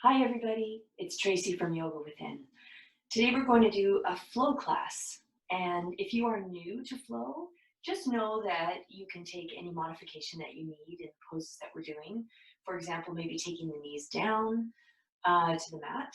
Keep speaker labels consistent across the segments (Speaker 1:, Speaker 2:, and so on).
Speaker 1: Hi everybody, it's Tracy from Yoga Within. Today we're going to do a flow class, and if you are new to flow, just know that you can take any modification that you need in the poses that we're doing. For example, maybe taking the knees down to the mat.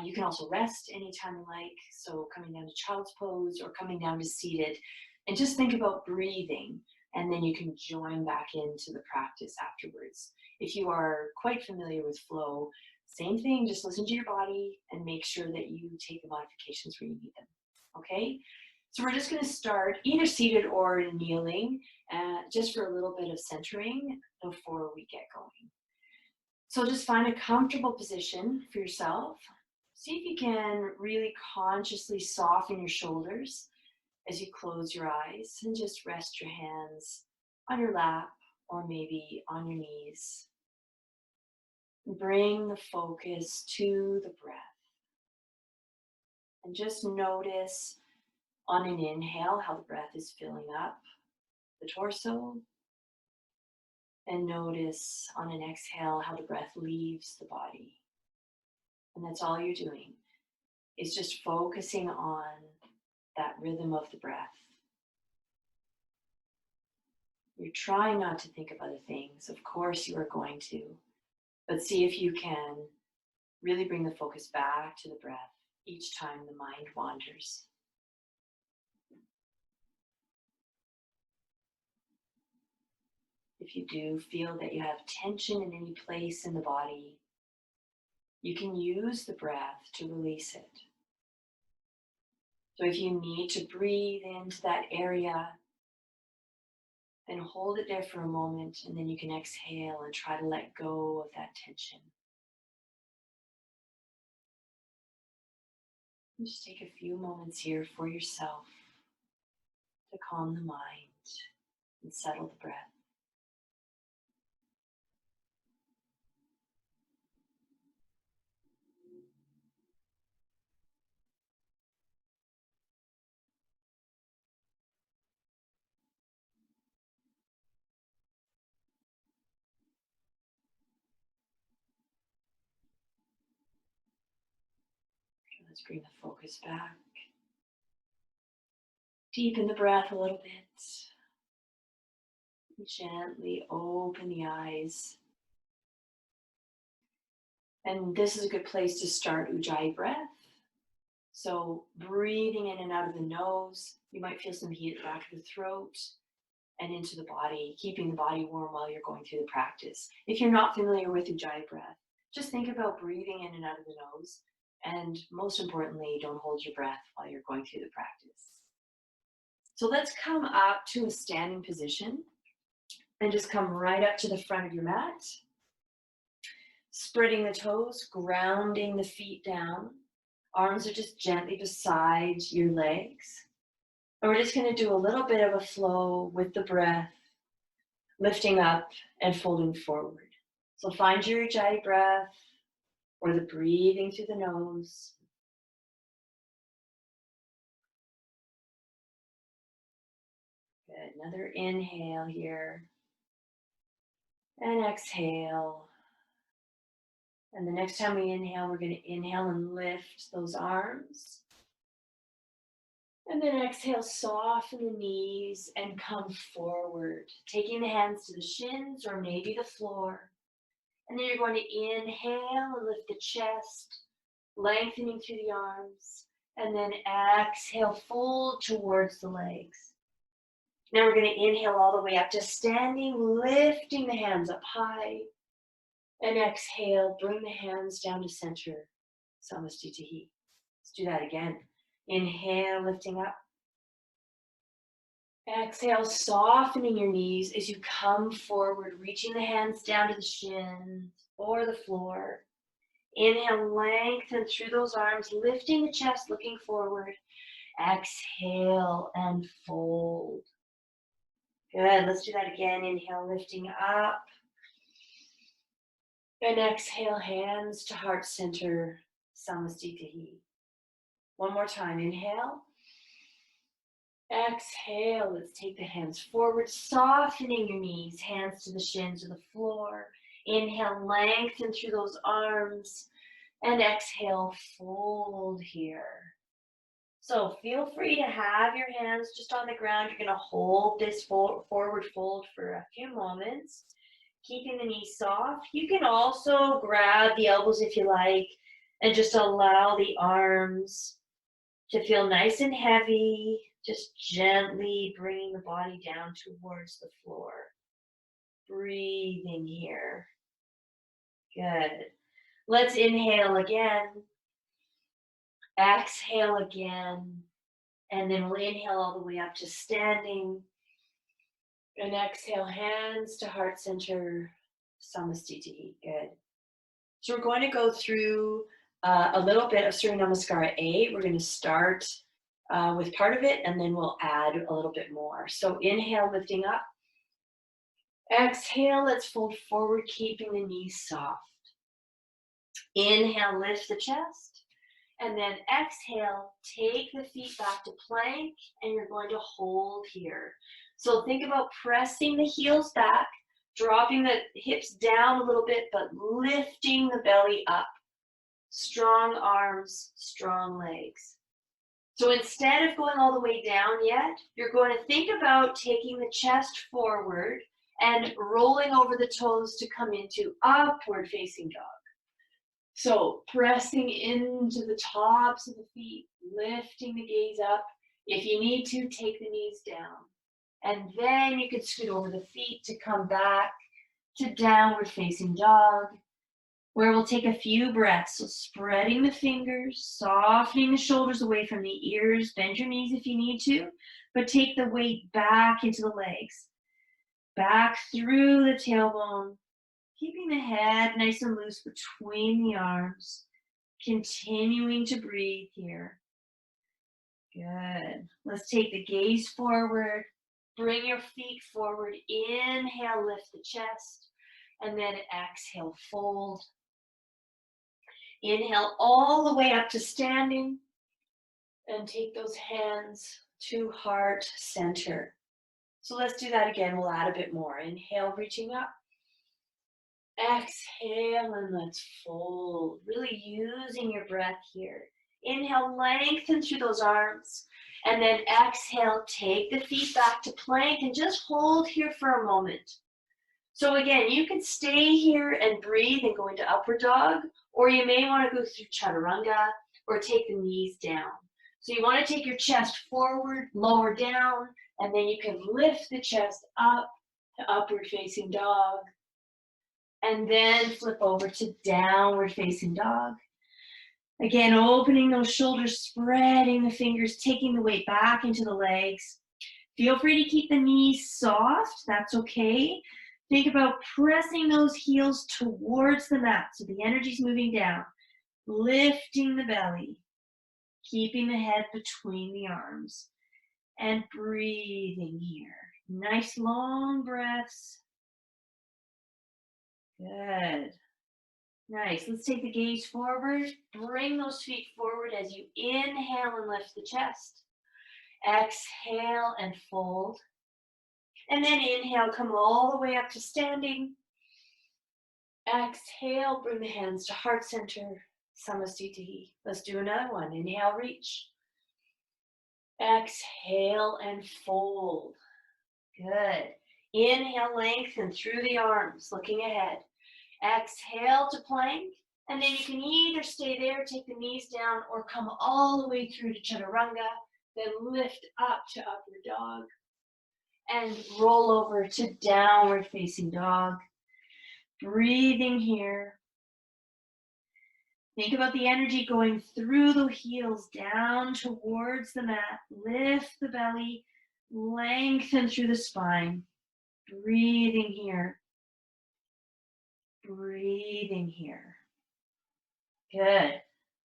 Speaker 1: You can also rest anytime you like, so coming down to child's pose or coming down to seated, and just think about breathing, and then you can join back into the practice afterwards. If you are quite familiar with flow, same thing, just listen to your body and make sure that you take the modifications where you need them, okay? So we're just gonna start either seated or kneeling, just for a little bit of centering before we get going. So just find a comfortable position for yourself. See if you can really consciously soften your shoulders as you close your eyes, and just rest your hands on your lap or maybe on your knees. Bring the focus to the breath. And just notice on an inhale how the breath is filling up the torso. And notice on an exhale how the breath leaves the body. And that's all you're doing, is just focusing on that rhythm of the breath. You're trying not to think of other things. Of course you are going to. But see if you can really bring the focus back to the breath each time the mind wanders. If you do feel that you have tension in any place in the body, you can use the breath to release it. So if you need to breathe into that area, then hold it there for a moment, and then you can exhale and try to let go of that tension. And just take a few moments here for yourself to calm the mind and settle the breath. Let's bring the focus back. Deepen the breath a little bit. Gently open the eyes. And this is a good place to start Ujjayi breath. So breathing in and out of the nose, you might feel some heat at the back of the throat and into the body, keeping the body warm while you're going through the practice. If you're not familiar with Ujjayi breath, just think about breathing in and out of the nose. And most importantly, don't hold your breath while you're going through the practice. So let's come up to a standing position and just come right up to the front of your mat. Spreading the toes, grounding the feet down. Arms are just gently beside your legs. And we're just going to do a little bit of a flow with the breath, lifting up and folding forward. So find your Ujjayi breath or the breathing through the nose. Good. Another inhale here. And exhale. And the next time we inhale, we're going to inhale and lift those arms. And then exhale, soften the knees and come forward, taking the hands to the shins or maybe the floor. And then you're going to inhale and lift the chest, lengthening through the arms. And then exhale, fold towards the legs. Now we're going to inhale all the way up to standing, lifting the hands up high. And exhale, bring the hands down to center, Samastitihi. Let's do that again. Inhale, lifting up. Exhale, softening your knees as you come forward, reaching the hands down to the shins or the floor. Inhale, lengthen through those arms, lifting the chest, looking forward. Exhale and fold. Good, let's do that again. Inhale, lifting up. And exhale, hands to heart center, Samastitihi. One more time, inhale. Exhale, let's take the hands forward, softening your knees, hands to the shins or the floor. Inhale, lengthen through those arms. And exhale, fold here. So feel free to have your hands just on the ground. You're going to hold this forward fold for a few moments, keeping the knees soft. You can also grab the elbows if you like and just allow the arms to feel nice and heavy, just gently bringing the body down towards the floor. Breathing here. Good. Let's inhale again. Exhale again. And then we'll inhale all the way up to standing. And exhale, hands to heart center, Samastiti. Good. So we're going to go through a little bit of Surya Namaskara 8. We're going to start with part of it, and then we'll add a little bit more. So inhale, lifting up. Exhale, let's fold forward, keeping the knees soft. Inhale, lift the chest. And then exhale, take the feet back to plank, and you're going to hold here. So think about pressing the heels back, dropping the hips down a little bit, but lifting the belly up. Strong arms, strong legs. So instead of going all the way down yet, you're going to think about taking the chest forward and rolling over the toes to come into upward facing dog. So pressing into the tops of the feet, lifting the gaze up. If you need to, take the knees down. And then you can scoot over the feet to come back to downward facing dog, where we'll take a few breaths. So spreading the fingers, softening the shoulders away from the ears, bend your knees if you need to, but take the weight back into the legs, back through the tailbone, keeping the head nice and loose between the arms, continuing to breathe here. Good. Let's take the gaze forward, bring your feet forward, inhale, lift the chest, and then exhale, fold. Inhale all the way up to standing, and take those hands to heart center. So let's do that again. We'll add a bit more. Inhale, reaching up. Exhale, and let's fold. Really using your breath here. Inhale, lengthen through those arms. And then exhale, take the feet back to plank and just hold here for a moment. So again, you can stay here and breathe and go into upward dog, or you may want to go through chaturanga or take the knees down. So you want to take your chest forward, lower down, and then you can lift the chest up to upward facing dog. And then flip over to downward facing dog. Again, opening those shoulders, spreading the fingers, taking the weight back into the legs. Feel free to keep the knees soft, that's okay. Think about pressing those heels towards the mat so the energy's moving down. Lifting the belly, keeping the head between the arms, and breathing here. Nice long breaths. Good. Nice. Let's take the gaze forward. Bring those feet forward as you inhale and lift the chest. Exhale and fold. And then inhale, come all the way up to standing. Exhale, bring the hands to heart center, Samastiti. Let's do another one. Inhale, reach. Exhale and fold. Good. Inhale, lengthen through the arms, looking ahead. Exhale to plank, and then you can either stay there, take the knees down, or come all the way through to chaturanga, then lift up to upward dog, and roll over to downward facing dog. Breathing here. Think about the energy going through the heels down towards the mat. Lift the belly, lengthen through the spine. Breathing here. Breathing here. Good.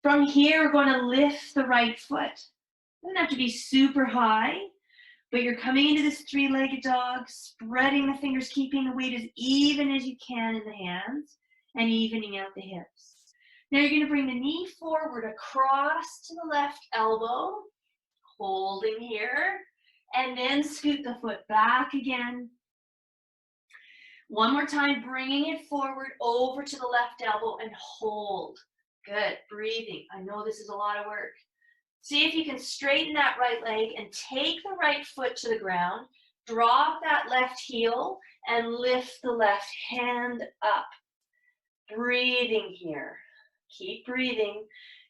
Speaker 1: From here, we're going to lift the right foot. It doesn't have to be super high, but you're coming into this three-legged dog, spreading the fingers, keeping the weight as even as you can in the hands, and evening out the hips. Now you're going to bring the knee forward across to the left elbow, holding here, and then scoot the foot back again. One more time, bringing it forward over to the left elbow and hold. Good, breathing. I know this is a lot of work. See if you can straighten that right leg and take the right foot to the ground. Drop that left heel and lift the left hand up. Breathing here. Keep breathing.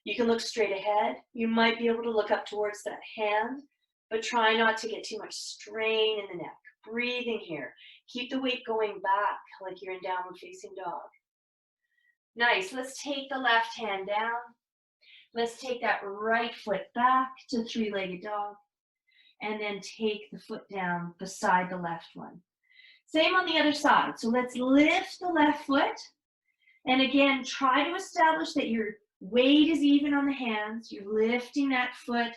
Speaker 1: You can look straight ahead. You might be able to look up towards that hand, but try not to get too much strain in the neck. Breathing here. Keep the weight going back like you're in downward facing dog. Nice. Let's take the left hand down. Let's take that right foot back to three-legged dog, and then take the foot down beside the left one. Same on the other side. So let's lift the left foot, and again, try to establish that your weight is even on the hands. You're lifting that foot,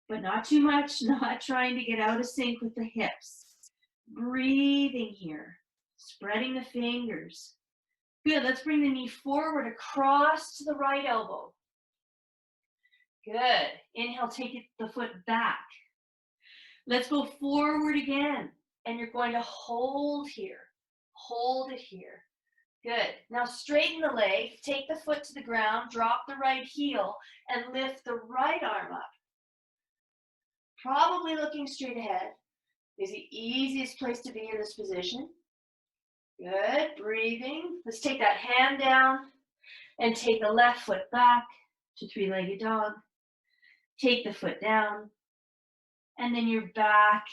Speaker 1: but not too much, not trying to get out of sync with the hips. Breathing here, spreading the fingers. Good, let's bring the knee forward across to the right elbow. Good. Inhale, take the foot back. Let's go forward again. And you're going to hold here. Hold it here. Good. Now straighten the leg. Take the foot to the ground. Drop the right heel and lift the right arm up. Probably looking straight ahead is the easiest place to be in this position. Good. Breathing. Let's take that hand down and take the left foot back to three-legged dog. Take the foot down, and then you're back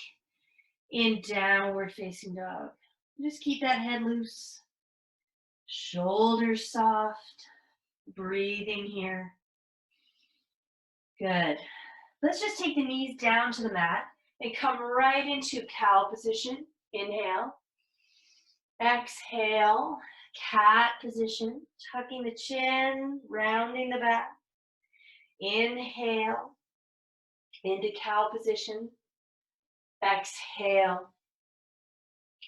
Speaker 1: in downward facing dog. Just keep that head loose, shoulders soft, breathing here. Good. Let's just take the knees down to the mat and come right into cow position. Inhale. Exhale, cat position, tucking the chin, rounding the back. Inhale into cow position. Exhale,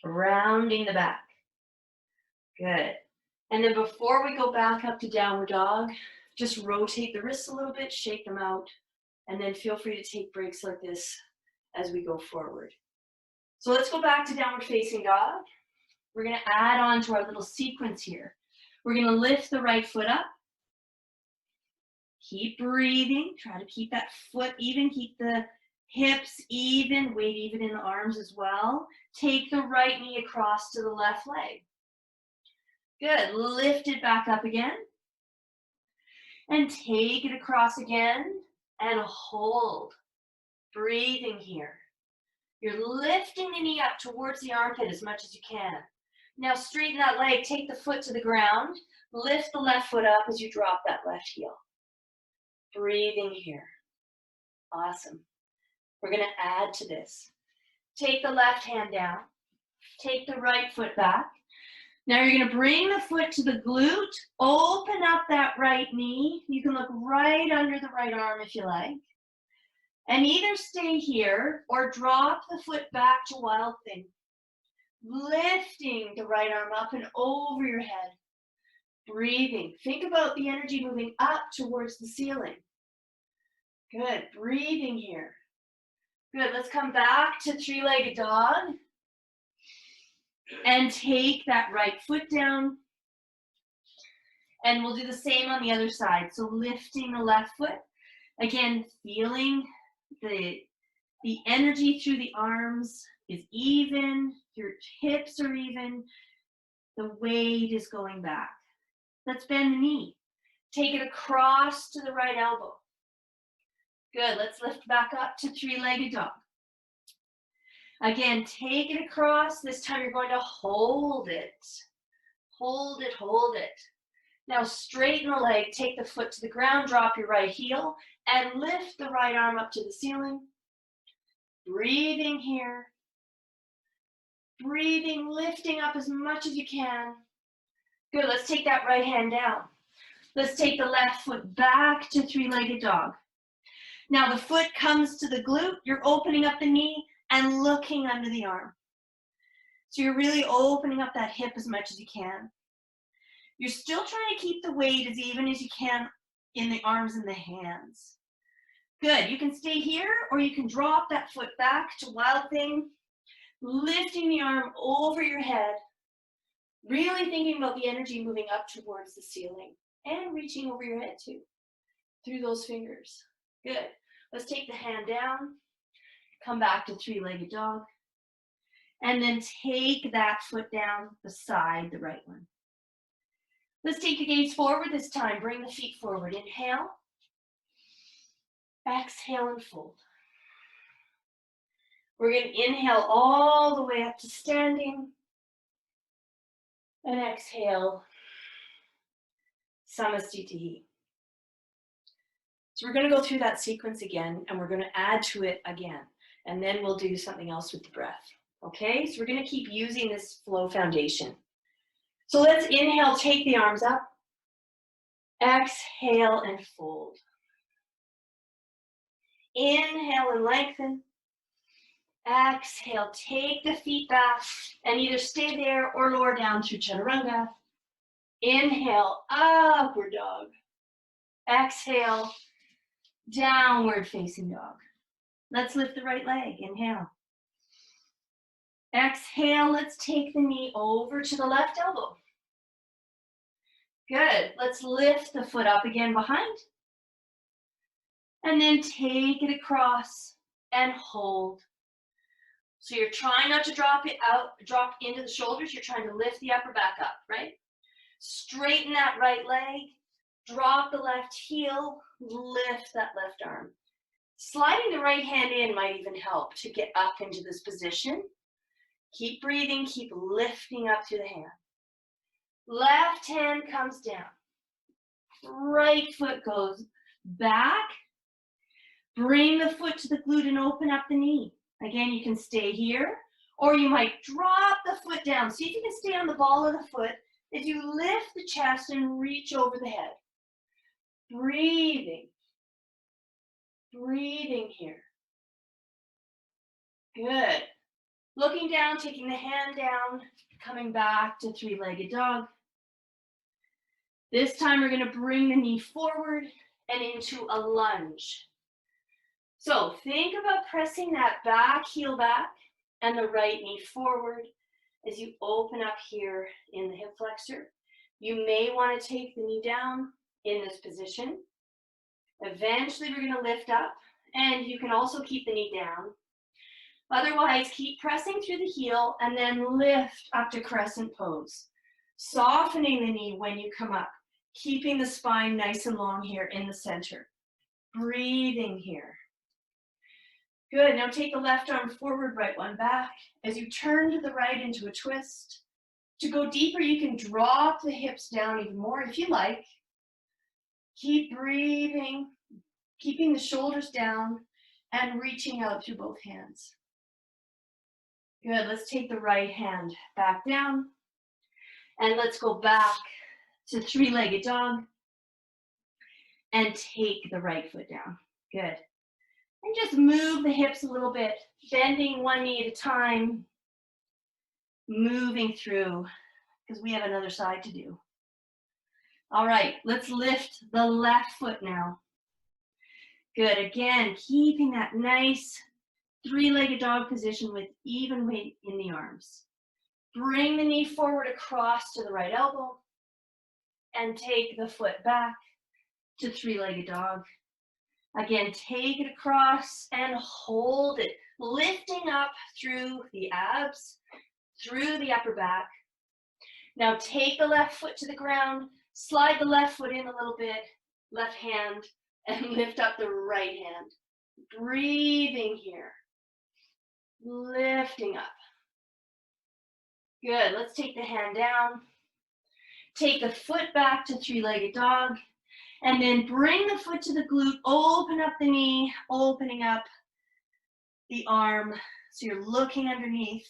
Speaker 1: rounding the back. Good. And then before we go back up to downward dog, just rotate the wrists a little bit, shake them out, and then feel free to take breaks like this as we go forward. So let's go back to downward facing dog. We're going to add on to our little sequence here. We're going to lift the right foot up. Keep breathing. Try to keep that foot even. Keep the hips even. Weight even in the arms as well. Take the right knee across to the left leg. Good. Lift it back up again. And take it across again. And hold. Breathing here. You're lifting the knee up towards the armpit as much as you can. Now straighten that leg. Take the foot to the ground. Lift the left foot up as you drop that left heel. Breathing here. Awesome. We're going to add to this. Take the left hand down. Take the right foot back. Now you're going to bring the foot to the glute. Open up that right knee. You can look right under the right arm if you like. And either stay here or drop the foot back to wild thing. Lifting the right arm up and over your head. Breathing. Think about the energy moving up towards the ceiling. Good. Breathing here. Good. Let's come back to three-legged dog. And take that right foot down. And we'll do the same on the other side. So lifting the left foot. Again, feeling the energy through the arms is even. Your hips are even. The weight is going back. Let's bend the knee. Take it across to the right elbow. Good. Let's lift back up to three-legged dog. Again, take it across. This time you're going to hold it. Hold it, hold it. Now straighten the leg. Take the foot to the ground. Drop your right heel and lift the right arm up to the ceiling. Breathing here. Breathing, lifting up as much as you can. Good. Let's take that right hand down. Let's take the left foot back to three-legged dog. Now the foot comes to the glute. You're opening up the knee and looking under the arm. So you're really opening up that hip as much as you can. You're still trying to keep the weight as even as you can in the arms and the hands. Good. You can stay here or you can drop that foot back to wild thing, lifting the arm over your head, really thinking about the energy moving up towards the ceiling. and reaching over your head too, through those fingers. Good. Let's take the hand down, come back to three-legged dog, and then take that foot down beside the right one. Let's take the gaze forward this time. Bring the feet forward. Inhale. Exhale and fold. We're going to inhale all the way up to standing. And exhale. Samastitihi. So we're going to go through that sequence again, and we're going to add to it again. And then we'll do something else with the breath. Okay? So we're going to keep using this flow foundation. So let's inhale, take the arms up. Exhale and fold. Inhale and lengthen. Exhale, take the feet back and either stay there or lower down through chaturanga. Inhale, upward dog. Exhale, downward facing dog. Let's lift the right leg. Inhale. Exhale, let's take the knee over to the left elbow. Good. Let's lift the foot up again behind. And then take it across and hold. So you're trying not to drop it out, drop into the shoulders. You're trying to lift the upper back up, right? Straighten that right leg. Drop the left heel. Lift that left arm. Sliding the right hand in might even help to get up into this position. Keep breathing. Keep lifting up through the hand. Left hand comes down. Right foot goes back. Bring the foot to the glute and open up the knee. Again, you can stay here, or you might drop the foot down. See if you can stay on the ball of the foot as you lift the chest and reach over the head. Breathing. Breathing here. Good. Looking down, taking the hand down, coming back to three-legged dog. This time we're going to bring the knee forward and into a lunge. So think about pressing that back heel back and the right knee forward as you open up here in the hip flexor. You may want to take the knee down in this position. Eventually we're going to lift up, and you can also keep the knee down. Otherwise, keep pressing through the heel and then lift up to crescent pose. Softening the knee when you come up, keeping the spine nice and long here in the center. Breathing here. Good, now take the left arm forward, right one back. As you turn to the right into a twist. To go deeper, you can drop the hips down even more if you like. Keep breathing, keeping the shoulders down and reaching out through both hands. Good, let's take the right hand back down and let's go back to three-legged dog and take the right foot down. Good. And just move the hips a little bit, bending one knee at a time, moving through, because we have another side to do. All right, let's lift the left foot now. Good, again, keeping that nice three-legged dog position with even weight in the arms. Bring the knee forward across to the right elbow and take the foot back to three-legged dog. Again, take it across and hold it, lifting up through the abs, through the upper back. Now take the left foot to the ground, slide the left foot in a little bit, left hand, and lift up the right hand. Breathing here, lifting up. Good, let's take the hand down, take the foot back to three-legged dog, and then bring the foot to the glute, open up the knee, opening up the arm. So you're looking underneath.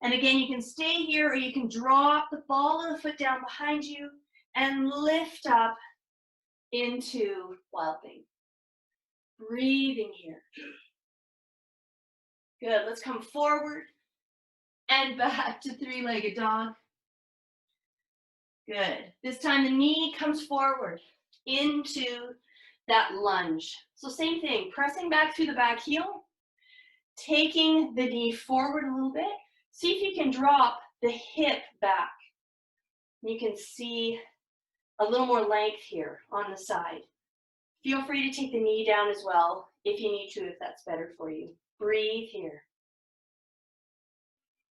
Speaker 1: And again, you can stay here or you can drop the ball of the foot down behind you and lift up into wild thing. Breathing here. Good, let's come forward and back to three-legged dog. Good. This time the knee comes forward into that lunge. So same thing, pressing back through the back heel, taking the knee forward a little bit. See if you can drop the hip back. You can see a little more length here on the side. Feel free to take the knee down as well if you need to, if that's better for you. Breathe here.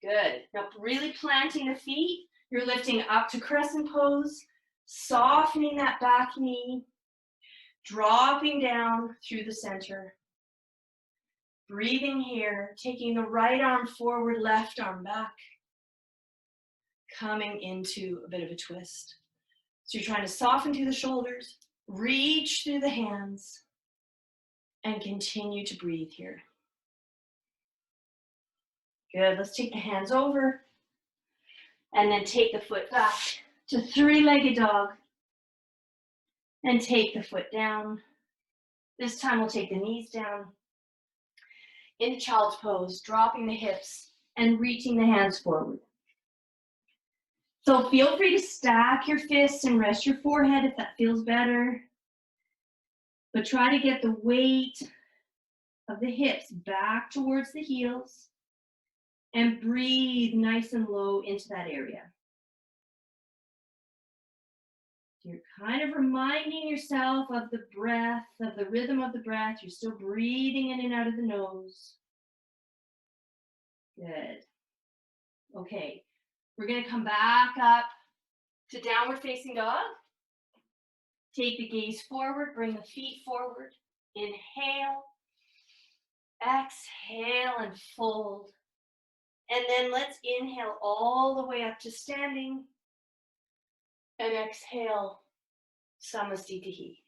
Speaker 1: Good. Now really planting the feet. You're lifting up to crescent pose, softening that back knee, dropping down through the center. Breathing here, taking the right arm forward, left arm back, coming into a bit of a twist. So you're trying to soften through the shoulders, reach through the hands, and continue to breathe here. Good, let's take the hands over, and then take the foot back to three-legged dog, and take the foot down. This time we'll take the knees down. Into child's pose, dropping the hips, and reaching the hands forward. So feel free to stack your fists and rest your forehead if that feels better. But try to get the weight of the hips back towards the heels and breathe nice and low into that area. You're kind of reminding yourself of the breath, of the rhythm of the breath. You're still breathing in and out of the nose. Good. Okay. We're going to come back up to downward facing dog. Take the gaze forward, bring the feet forward. Inhale, exhale, and fold. And then let's inhale all the way up to standing. And exhale, Samasthiti.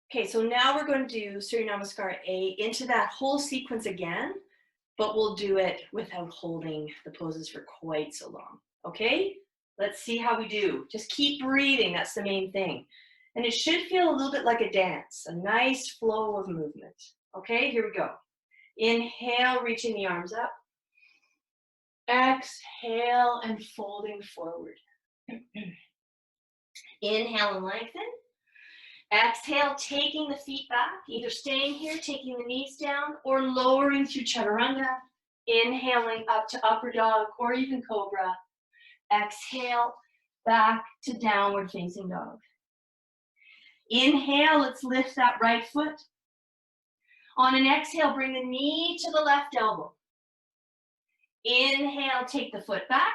Speaker 1: Okay, so now we're going to do Surya Namaskar A into that whole sequence again. But we'll do it without holding the poses for quite so long, okay? Let's see how we do. Just keep breathing, that's the main thing. And it should feel a little bit like a dance, a nice flow of movement. Okay, here we go. Inhale, reaching the arms up. Exhale and folding forward. Inhale and lengthen. Exhale, taking the feet back, either staying here, taking the knees down, or lowering through chaturanga. Inhaling up to upper dog or even cobra. Exhale, back to downward facing dog. Inhale, let's lift that right foot. On an exhale, bring the knee to the left elbow. Inhale, take the foot back.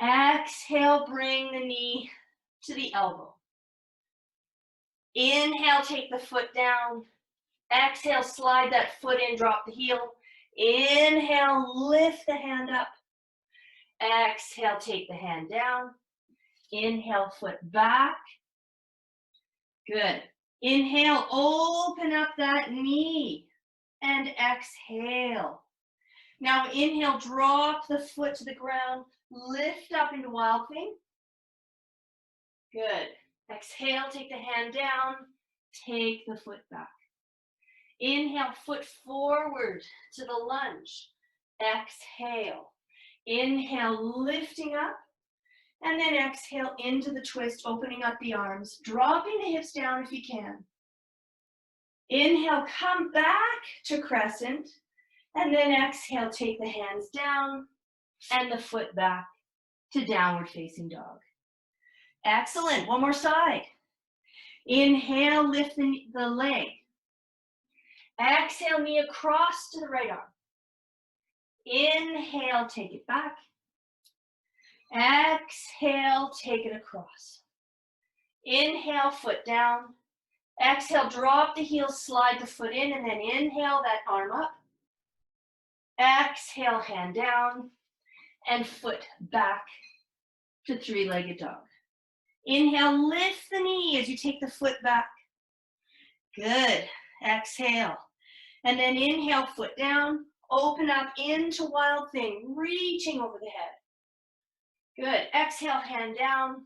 Speaker 1: Exhale, bring the knee to the elbow. Inhale, take the foot down. Exhale, slide that foot in, drop the heel. Inhale, lift the hand up. Exhale, take the hand down. Inhale, foot back. Good. Inhale, open up that knee. And exhale. Now inhale, drop the foot to the ground. Lift up into wild thing. Good. Exhale, take the hand down, take the foot back. Inhale, foot forward to the lunge. Exhale. Inhale, lifting up. And then exhale into the twist, opening up the arms, dropping the hips down if you can. Inhale, come back to crescent. And then exhale, take the hands down and the foot back to downward facing dog. Excellent. One more side. Inhale, lift the leg. Exhale, knee across to the right arm. Inhale, take it back. Exhale, take it across. Inhale, foot down. Exhale, drop the heels, slide the foot in, and then inhale that arm up. Exhale, hand down, and foot back to three-legged dog. Inhale, lift the knee as you take the foot back. Good. Exhale. And then inhale, foot down. Open up into wild thing, reaching over the head. Good. Exhale, hand down.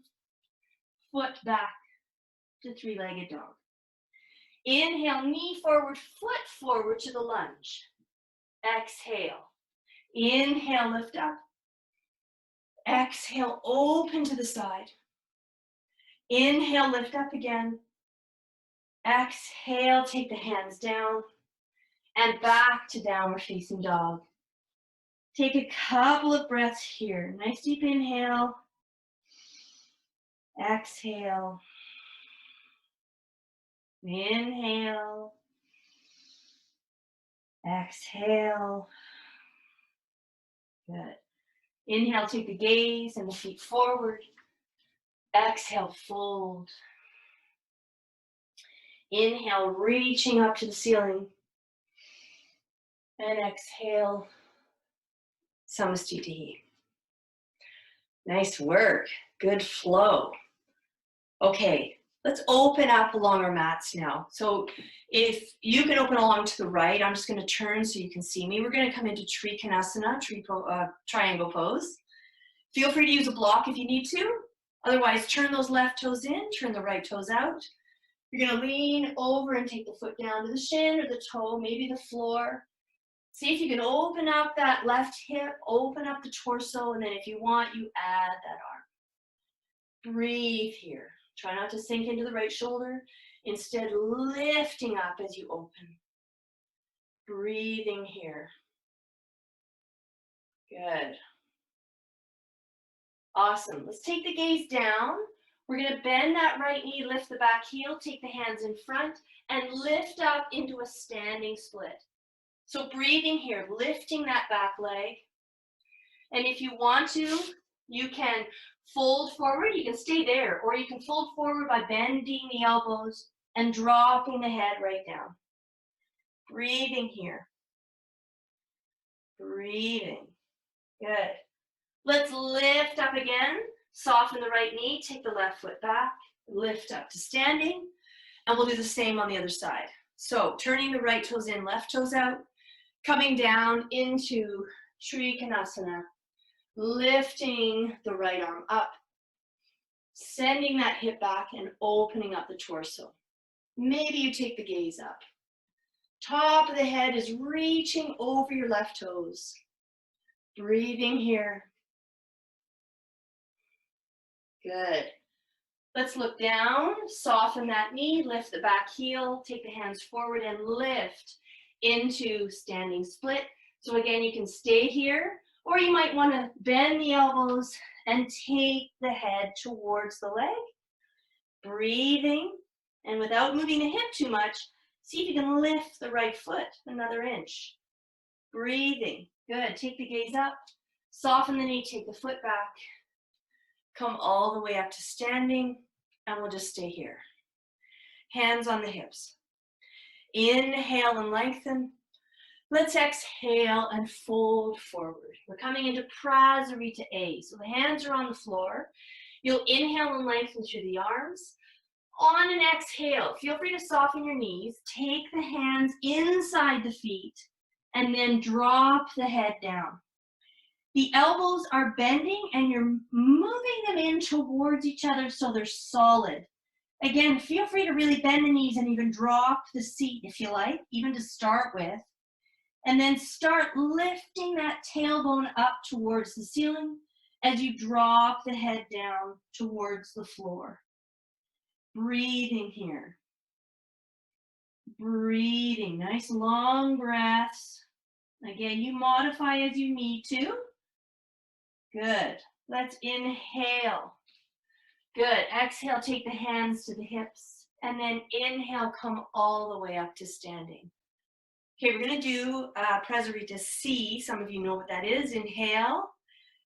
Speaker 1: Foot back to three-legged dog. Inhale, knee forward, foot forward to the lunge. Exhale. Inhale, lift up. Exhale, open to the side. Inhale, lift up again. Exhale, take the hands down and back to downward facing dog. Take a couple of breaths here. Nice deep inhale. Exhale. Inhale. Exhale. Good. Inhale, take the gaze and the feet forward. Exhale, fold. Inhale, reaching up to the ceiling. And exhale, Samastitihi. Nice work. Good flow. Okay, let's open up along our mats now. So if you can open along to the right, I'm just going to turn so you can see me. We're going to come into Trikonasana, triangle pose. Feel free to use a block if you need to. Otherwise, turn those left toes in, turn the right toes out. You're going to lean over and take the foot down to the shin or the toe, maybe the floor. See if you can open up that left hip, open up the torso, and then if you want, you add that arm. Breathe here. Try not to sink into the right shoulder. Instead, lifting up as you open. Breathing here. Good. Awesome. Let's take the gaze down. We're going to bend that right knee, lift the back heel, take the hands in front, and lift up into a standing split. So breathing here, lifting that back leg. And if you want to, you can fold forward. You can stay there, or you can fold forward by bending the elbows and dropping the head right down. Breathing here. Breathing. Good. Let's lift up again. Soften the right knee. Take the left foot back. Lift up to standing. And we'll do the same on the other side. So turning the right toes in, left toes out. Coming down into Trikonasana. Lifting the right arm up. Sending that hip back and opening up the torso. Maybe you take the gaze up. Top of the head is reaching over your left toes. Breathing here. Good. Let's look down, soften that knee, lift the back heel, take the hands forward and lift into standing split. So again, you can stay here, or you might want to bend the elbows and take the head towards the leg. Breathing, and without moving the hip too much, see if you can lift the right foot another inch. Breathing. Good. Take the gaze up, soften the knee, take the foot back. Come all the way up to standing, and we'll just stay here. Hands on the hips. Inhale and lengthen. Let's exhale and fold forward. We're coming into Prasarita A. So the hands are on the floor. You'll inhale and lengthen through the arms. On an exhale, feel free to soften your knees. Take the hands inside the feet, and then drop the head down. The elbows are bending and you're moving them in towards each other so they're solid. Again, feel free to really bend the knees and even drop the seat if you like, even to start with. And then start lifting that tailbone up towards the ceiling as you drop the head down towards the floor. Breathing here. Breathing, nice long breaths. Again, you modify as you need to. Good. Let's inhale. Good. Exhale, take the hands to the hips. And then inhale, come all the way up to standing. Okay, we're going to do Prasarita C. Some of you know what that is. Inhale.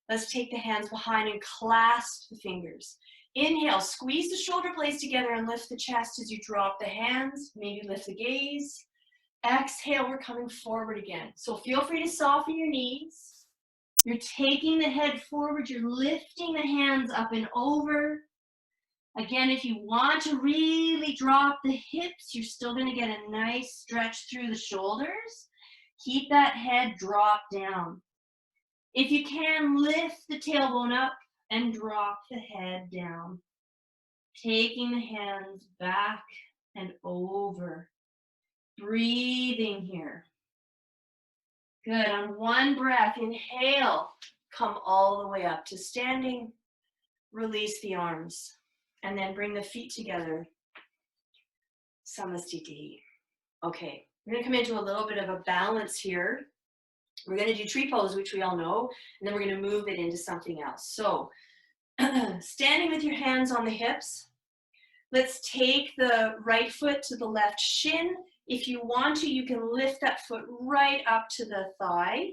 Speaker 1: Let's take the hands behind and clasp the fingers. Inhale, squeeze the shoulder blades together and lift the chest as you drop the hands. Maybe lift the gaze. Exhale, we're coming forward again. So feel free to soften your knees. You're taking the head forward, you're lifting the hands up and over. Again, if you want to really drop the hips, you're still going to get a nice stretch through the shoulders. Keep that head drop down. If you can, lift the tailbone up and drop the head down. Taking the hands back and over. Breathing here. Good. On one breath, inhale, come all the way up to standing. Release the arms. And then bring the feet together. Samastitihi. Okay, we're going to come into a little bit of a balance here. We're going to do tree pose, which we all know, and then we're going to move it into something else. So
Speaker 2: Standing with your hands on the hips, let's take the right foot to the left shin. If you want to, you can lift that foot right up to the thigh,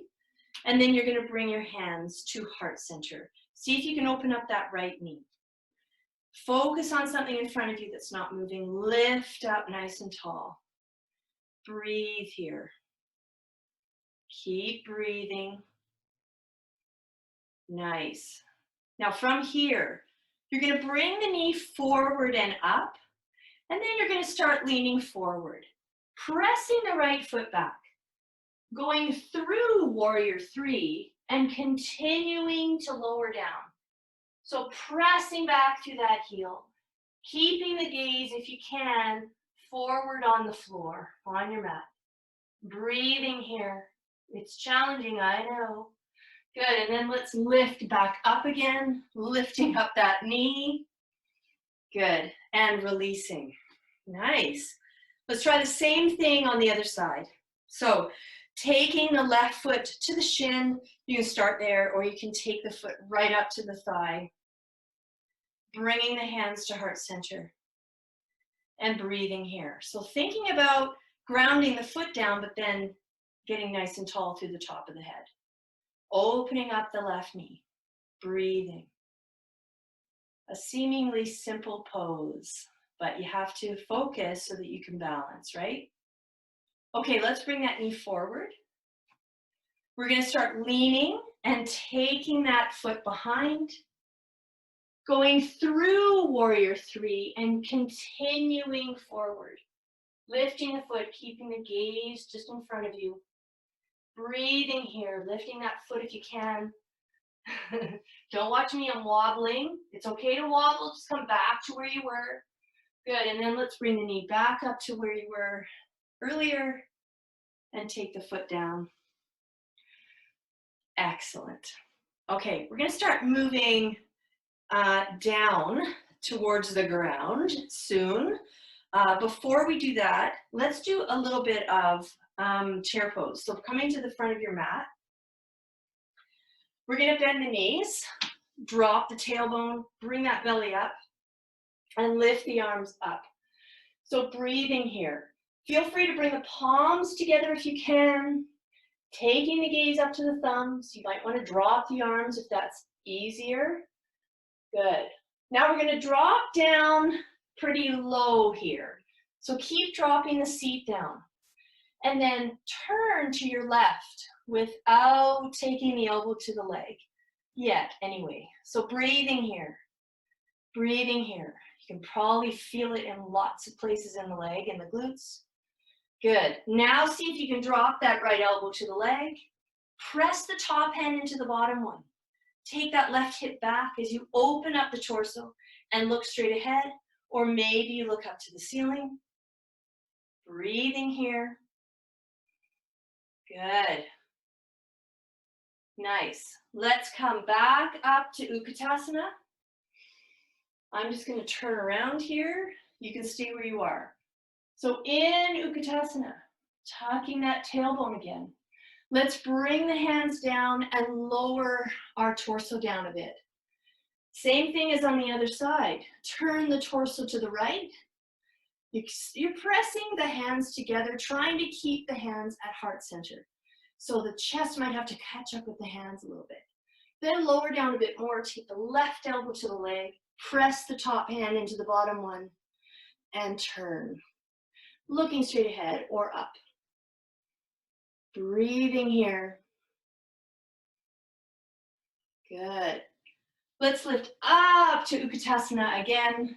Speaker 2: and then you're going to bring your hands to heart center. See if you can open up that right knee. Focus on something in front of you that's not moving. Lift up nice and tall. Breathe here. Keep breathing. Nice. Now from here, you're going to bring the knee forward and up, and then you're going to start leaning forward, pressing the right foot back, going through warrior three and continuing to lower down. So pressing back through that heel, keeping the gaze, if you can, forward on the floor, on your mat. Breathing here. It's challenging, I know. Good, and then let's lift back up again, lifting up that knee. Good, and releasing. Nice. Let's try the same thing on the other side. So taking the left foot to the shin, you can start there, or you can take the foot right up to the thigh. Bringing the hands to heart center and breathing here. So thinking about grounding the foot down, but then getting nice and tall through the top of the head. Opening up the left knee, breathing. A seemingly simple pose, but you have to focus so that you can balance, right? Okay, let's bring that knee forward. We're going to start leaning and taking that foot behind, going through warrior three and continuing forward. Lifting the foot, keeping the gaze just in front of you. Breathing here, lifting that foot if you can. Don't watch me, I'm wobbling. It's okay to wobble, just come back to where you were. Good, and then let's bring the knee back up to where you were earlier and take the foot down. Excellent. Okay, we're gonna start moving down towards the ground soon. Before we do that, let's do a little bit of chair pose. So coming to the front of your mat, we're going to bend the knees, drop the tailbone, bring that belly up, and lift the arms up. So breathing here. Feel free to bring the palms together if you can, taking the gaze up to the thumbs. You might want to drop the arms if that's easier. Good. Now we're going to drop down pretty low here. So keep dropping the seat down. And then turn to your left without taking the elbow to the leg yet, anyway. So breathing here, breathing here. You can probably feel it in lots of places in the leg and the glutes. Good. Now see if you can drop that right elbow to the leg. Press the top hand into the bottom one. Take that left hip back as you open up the torso and look straight ahead, or maybe you look up to the ceiling. Breathing here. Good. Nice. Let's come back up to Utkatasana. I'm just going to turn around here. You can stay where you are. So in Utkatasana, tucking that tailbone again. Let's bring the hands down and lower our torso down a bit. Same thing as on the other side. Turn the torso to the right. You're pressing the hands together, trying to keep the hands at heart center. So the chest might have to catch up with the hands a little bit. Then lower down a bit more, take the left elbow to the leg, press the top hand into the bottom one, and turn. Looking straight ahead or up. Breathing here. Good. Let's lift up to Utkatasana again.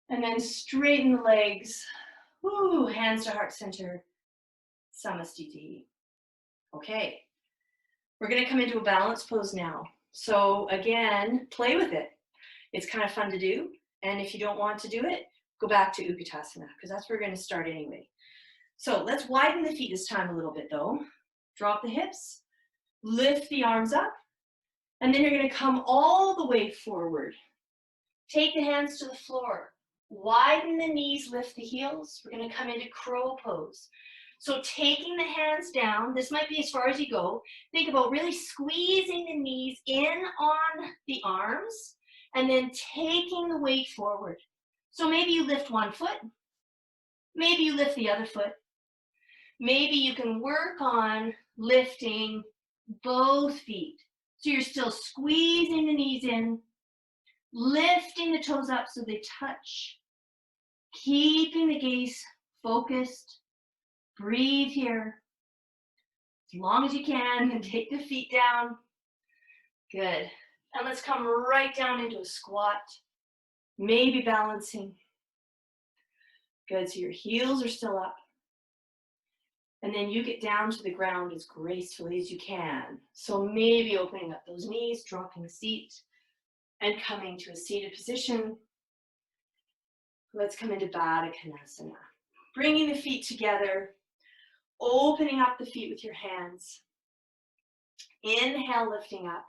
Speaker 2: And then straighten the legs. Woo, hands to heart center. Samastiti. Okay. We're going to come into a balance pose now. So again, play with it. It's kind of fun to do. And if you don't want to do it, go back to Utkatasana, because that's where we're going to start anyway. So let's widen the feet this time a little bit though. Drop the hips, lift the arms up, and then you're going to come all the way forward. Take the hands to the floor. Widen the knees, lift the heels. We're going to come into crow pose. So taking the hands down, this might be as far as you go. Think about really squeezing the knees in on the arms and then taking the weight forward. So maybe you lift one foot, maybe you lift the other foot. Maybe you can work on lifting both feet. So you're still squeezing the knees in, lifting the toes up so they touch, keeping the gaze focused. Breathe here as long as you can and take the feet down. Good. And let's come right down into a squat, maybe balancing. Good, so your heels are still up. And then you get down to the ground as gracefully as you can. So maybe opening up those knees, dropping the seat, and coming to a seated position. Let's come into Baddha Konasana. Bringing the feet together, opening up the feet with your hands. Inhale, lifting up.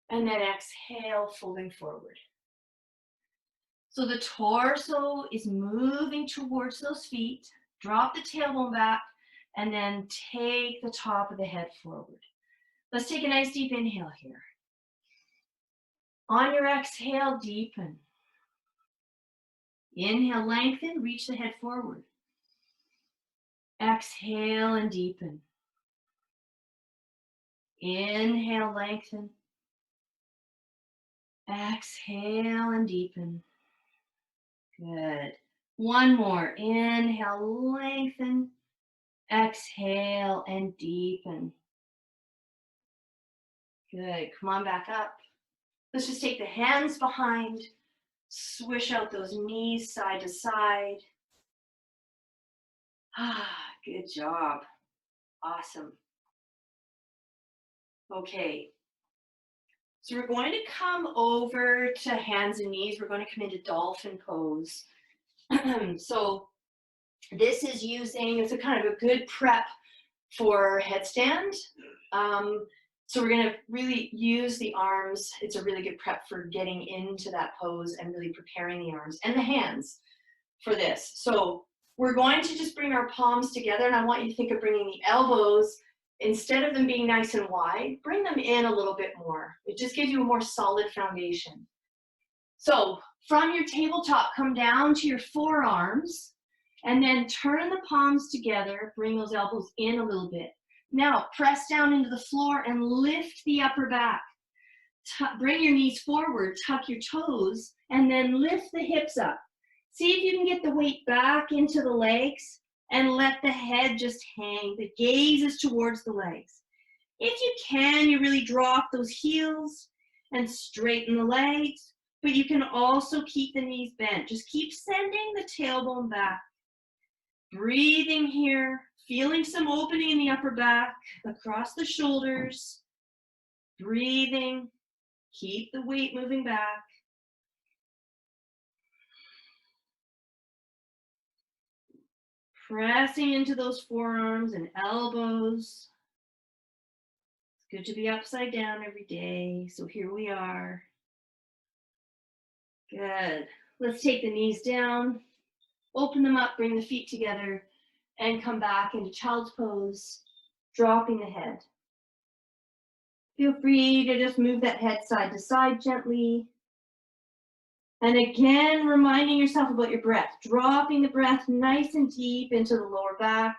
Speaker 2: And then exhale, folding forward. So the torso is moving towards those feet. Drop the tailbone back. And then take the top of the head forward. Let's take a nice deep inhale here. On your exhale, deepen. Inhale, lengthen, reach the head forward. Exhale and deepen. Inhale, lengthen. Exhale and deepen. Good. One more. Inhale, lengthen. Exhale and deepen. Good. Come on back up. Let's just take the hands behind. Swish out those knees side to side. Good job. Awesome. Okay. So we're going to come over to hands and knees. We're going to come into dolphin pose. So this is it's a kind of a good prep for headstand. So we're going to really use the arms. It's a really good prep for getting into that pose and really preparing the arms and the hands for this. So we're going to just bring our palms together, and I want you to think of bringing the elbows, instead of them being nice and wide, bring them in a little bit more. It just gives you a more solid foundation. So from your tabletop, come down to your forearms, and then turn the palms together, bring those elbows in a little bit. Now, press down into the floor and lift the upper back. Bring your knees forward, tuck your toes, and then lift the hips up. See if you can get the weight back into the legs and let the head just hang. The gaze is towards the legs. If you can, you really drop those heels and straighten the legs, but you can also keep the knees bent. Just keep sending the tailbone back. Breathing here, feeling some opening in the upper back, across the shoulders. Breathing, keep the weight moving back. Pressing into those forearms and elbows. It's good to be upside down every day, so here we are. Good. Let's take the knees down. Open them up, bring the feet together, and come back into child's pose, dropping the head. Feel free to just move that head side to side gently. And again, reminding yourself about your breath, dropping the breath nice and deep into the lower back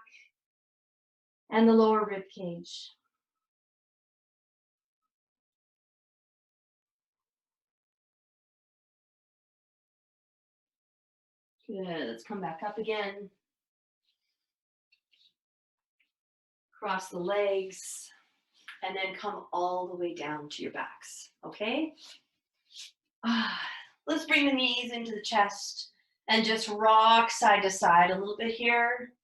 Speaker 2: and the lower rib cage. Good, let's come back up again. Cross the legs, and then come all the way down to your backs, okay? Let's bring the knees into the chest and just rock side to side a little bit here.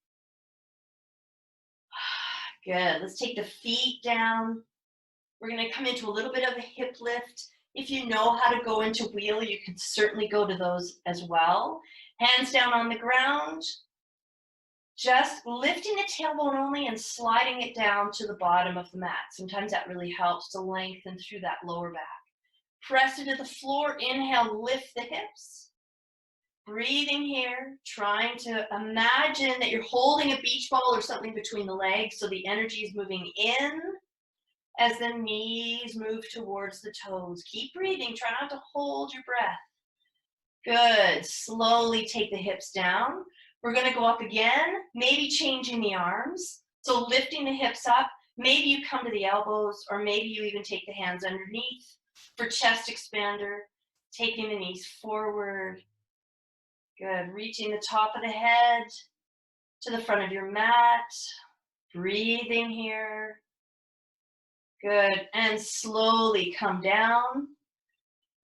Speaker 2: Good, let's take the feet down. We're gonna come into a little bit of a hip lift. If you know how to go into wheel, you can certainly go to those as well. Hands down on the ground. Just lifting the tailbone only and sliding it down to the bottom of the mat. Sometimes that really helps to lengthen through that lower back. Press into the floor, inhale, lift the hips. Breathing here, trying to imagine that you're holding a beach ball or something between the legs so the energy is moving in as the knees move towards the toes. Keep breathing. Try not to hold your breath. Good. Slowly take the hips down. We're going to go up again, maybe changing the arms. So lifting the hips up. Maybe you come to the elbows, or maybe you even take the hands underneath for chest expander. Taking the knees forward. Good. Reaching the top of the head to the front of your mat. Breathing here. Good. And slowly come down.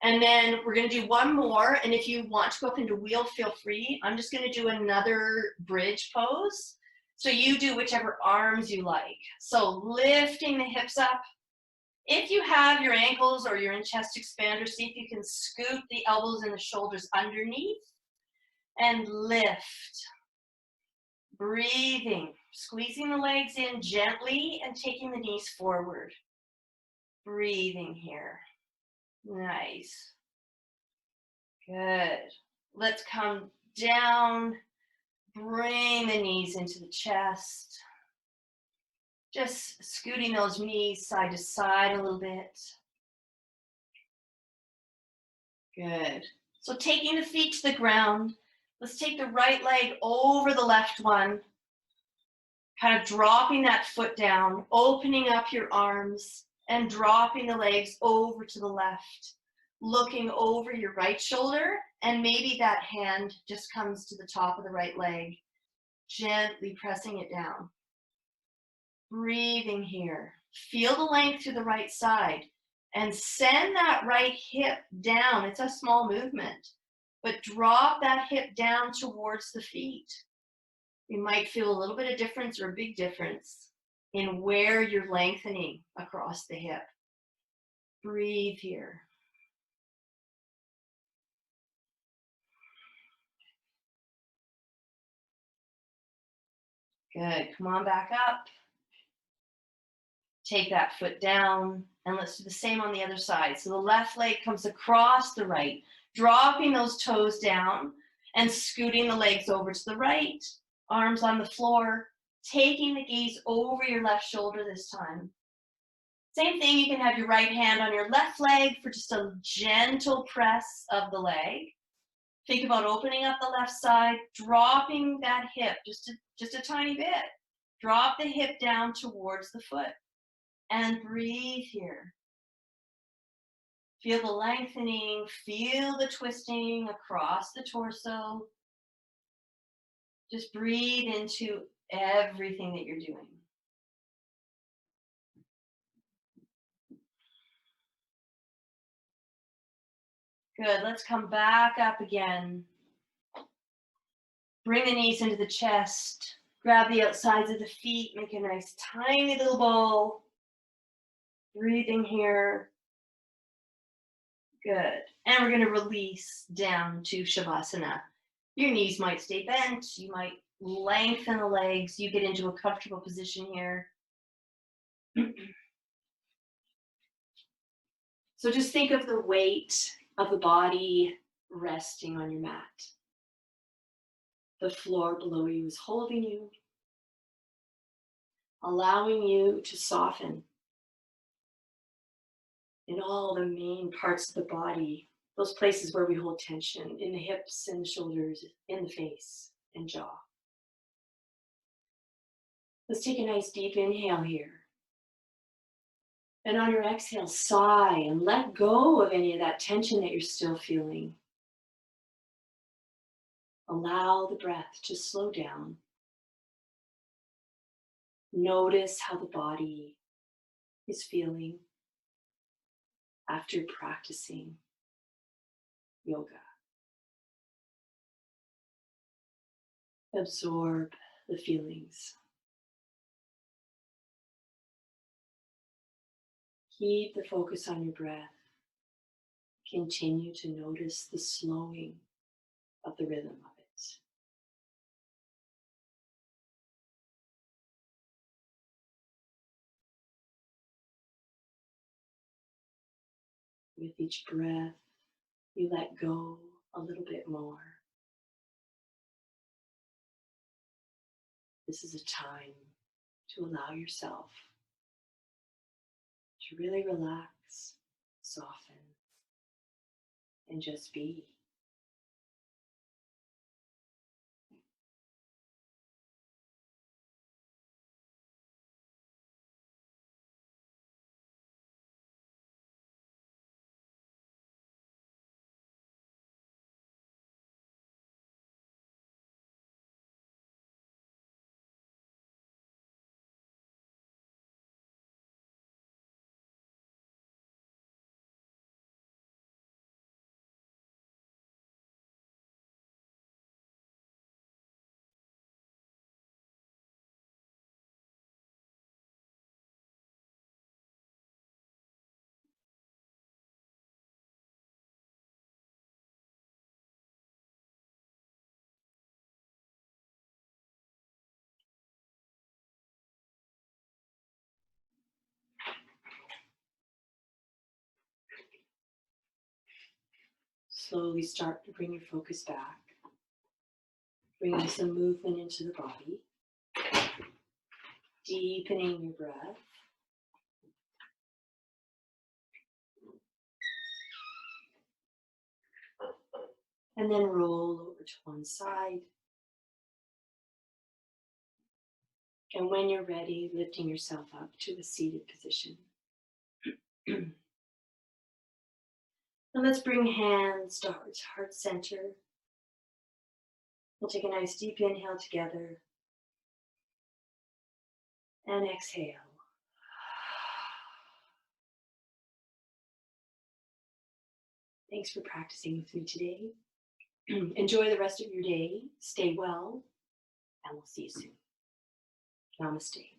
Speaker 2: And then we're going to do one more. And if you want to go up into wheel, feel free. I'm just going to do another bridge pose. So you do whichever arms you like. So lifting the hips up. If you have your ankles or you're in chest expander, see if you can scoop the elbows and the shoulders underneath and lift. Breathing, squeezing the legs in gently and taking the knees forward. Breathing here. Nice. Good. Let's come down. Bring the knees into the chest. Just scooting those knees side to side a little bit. Good. So taking the feet to the ground. Let's take the right leg over the left one. Kind of dropping that foot down, opening up your arms and dropping the legs over to the left. Looking over your right shoulder, and maybe that hand just comes to the top of the right leg. Gently pressing it down. Breathing here. Feel the length through the right side and send that right hip down. It's a small movement, but drop that hip down towards the feet. You might feel a little bit of difference or a big difference in where you're lengthening across the hip. Breathe here. Good. Come on back up. Take that foot down, and let's do the same on the other side. So the left leg comes across the right, dropping those toes down and scooting the legs over to the right. Arms on the floor, taking the gaze over your left shoulder this time. Same thing, you can have your right hand on your left leg for just a gentle press of the leg. Think about opening up the left side, dropping that hip just a tiny bit. Drop the hip down towards the foot. And breathe here. Feel the lengthening, feel the twisting across the torso. Just breathe into everything that you're doing. Good, let's come back up again. Bring the knees into the chest. Grab the outsides of the feet, make a nice tiny little bowl. Breathing here. Good. And we're going to release down to Shavasana. Your knees might stay bent. You might lengthen the legs. You get into a comfortable position here. So just think of the weight of the body resting on your mat. The floor below you is holding you, allowing you to soften in all the main parts of the body, those places where we hold tension, in the hips and the shoulders, in the face and jaw. Let's take a nice deep inhale here. And on your exhale, sigh and let go of any of that tension that you're still feeling. Allow the breath to slow down. Notice how the body is feeling after practicing yoga. Absorb the feelings. Keep the focus on your breath. Continue to notice the slowing of the rhythm of it. With each breath, you let go a little bit more. This is a time to allow yourself
Speaker 1: to really relax, soften, and just be. Slowly start to bring your focus back, bringing some movement into the body, deepening your breath. And then roll over to one side. And when you're ready, lifting yourself up to a seated position. And let's bring hands to heart center. We'll take a nice deep inhale together. And exhale. Thanks for practicing with me today. Enjoy the rest of your day. Stay well. And we'll see you soon. Namaste.